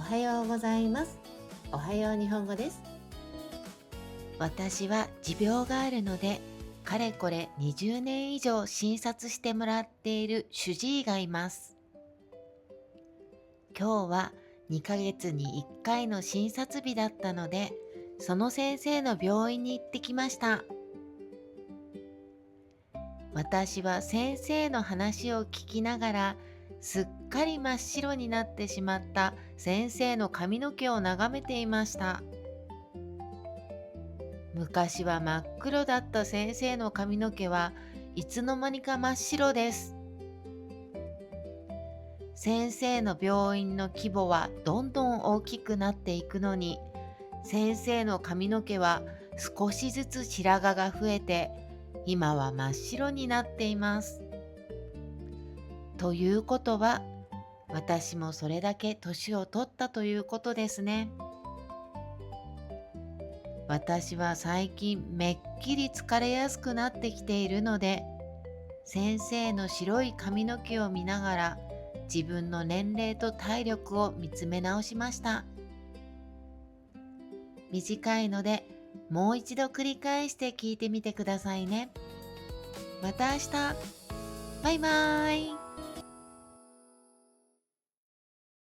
はようございます。おはよう日本語です。私は持病があるので、かれこれ20年以上診察してもらっている主治医がいます。今日は2ヶ月に1回の診察日だったので、その先生の病院に行ってきました。私は先生の話を聞きながら、すっかり真っ白になってしまった先生の髪の毛を眺めていました。昔は真っ黒だった先生の髪の毛はいつの間にか真っ白です。先生の病院の規模はどんどん大きくなっていくのに、先生の髪の毛は少しずつ白髪が増えて、今は真っ白になっています。ということは、私もそれだけ年を取ったということですね。私は最近めっきり疲れやすくなってきているので、先生の白い髪の毛を見ながら自分の年齢と体力を見つめ直しました。短いのでもう一度繰り返して聞いてみてくださいね。また明日。バイバーイ。